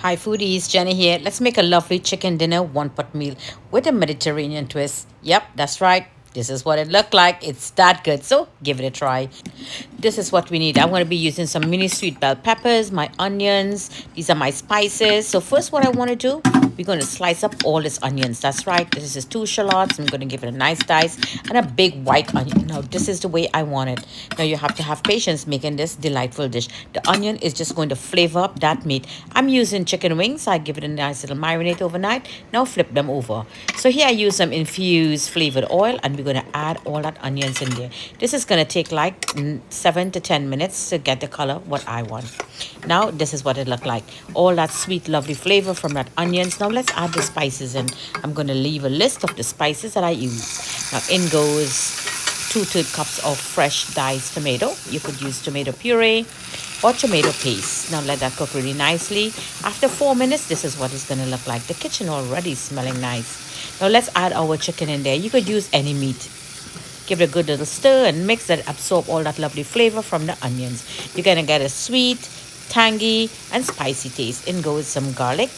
Hi foodies, Jenny here. Let's make a lovely chicken dinner one pot meal with a Mediterranean twist. Yep, that's right. This is what it looked like. It's that good. So give it a try. This is what we need. I'm going to be using some mini sweet bell peppers, my onions. These are my spices. So first what I want to do, we're going to slice up all these onions. That's right. This is two shallots. I'm going to give it a nice dice and a big white onion. Now this is the way I want it. Now you have to have patience making this delightful dish. The onion is just going to flavor up that meat. I'm using chicken wings. I give it a nice little marinade overnight. Now flip them over. So here I use some infused flavored oil and we're going to add all that onions in there. This is going to take like 7 to 10 minutes to get the color what I want. Now this is what it look like. All that sweet lovely flavor from that onions. Now let's add the spices in. I'm going to leave a list of the spices that I use. Now in goes 2 cups of fresh diced tomato. You could use tomato puree or tomato paste. Now let that cook really nicely. After 4 minutes, this is what it's going to look like. The kitchen already smelling nice. Now let's add our chicken in there. You could use any meat. Give it a good little stir and mix that absorb all that lovely flavor from the onions. You're going to get a sweet, tangy, and spicy taste. In goes some garlic,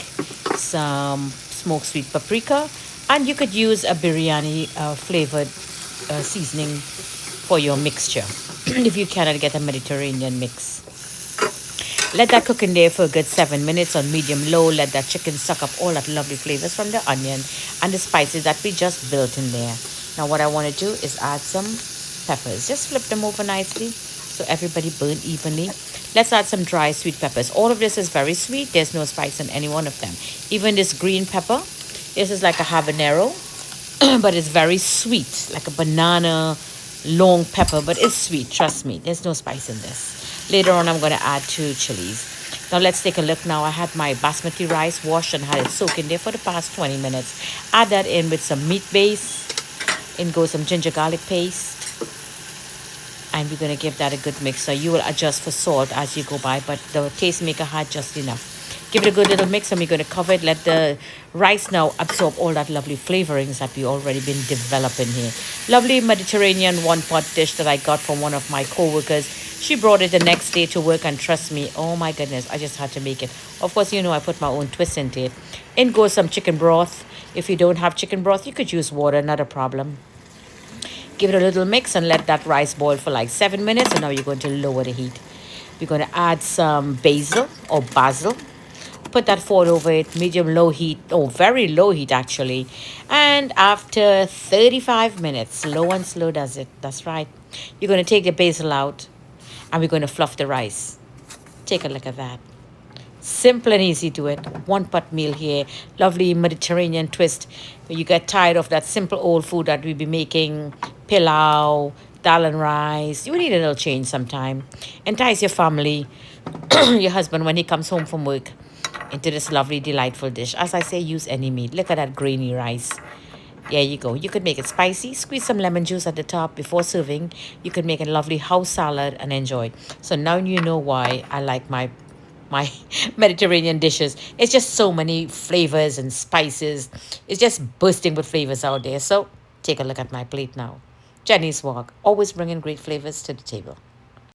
some smoked sweet paprika, and you could use a biryani flavored seasoning for your mixture if you cannot get a Mediterranean mix. Let that cook in there for a good 7 minutes on medium low. Let that chicken suck up all that lovely flavors from the onion and the spices that we just built in there. Now what I want to do is add some peppers. Just flip them over nicely so everybody burn evenly. Let's add some dry sweet peppers. All of this is very sweet. There's no spice in any one of them. Even this green pepper, this is like a habanero, but it's very sweet, like a banana long pepper, but it's sweet. Trust me, there's no spice in this. Later on, I'm going to add 2 chilies. Now let's take a look now. I had my basmati rice washed and had it soak in there for the past 20 minutes. Add that in with some meat base. In goes some ginger garlic paste. And we're going to give that a good mix. So you will adjust for salt as you go by, but the tastemaker had just enough. Give it a good little mix and we're going to cover it. Let the rice now absorb all that lovely flavorings that we already been developing here. Lovely Mediterranean one-pot dish that I got from one of my co-workers. She brought it the next day to work and trust me, oh my goodness, I just had to make it. Of course, you know, I put my own twist into it. In goes some chicken broth. If you don't have chicken broth, you could use water, not a problem. Give it a little mix and let that rice boil for like 7 minutes. And now you're going to lower the heat. We're going to add some basil or basil. Put that forward over it, medium low heat, oh, very low heat actually. And after 35 minutes, low and slow does it. That's right. You're going to take the basil out and we're going to fluff the rice. Take a look at that. Simple and easy to it. One pot meal here. Lovely Mediterranean twist. You get tired of that simple old food that we be making. Pilau, dal and rice. You need a little change sometime. Entice your family, your husband when he comes home from work into this lovely, delightful dish. As I say, use any meat. Look at that grainy rice. There you go. You could make it spicy. Squeeze some lemon juice at the top before serving. You could make a lovely house salad and enjoy. So now you know why I like my Mediterranean dishes. It's just so many flavors and spices. It's just bursting with flavors out there. So take a look at my plate now. Jenny's Walk, always bringing great flavors to the table.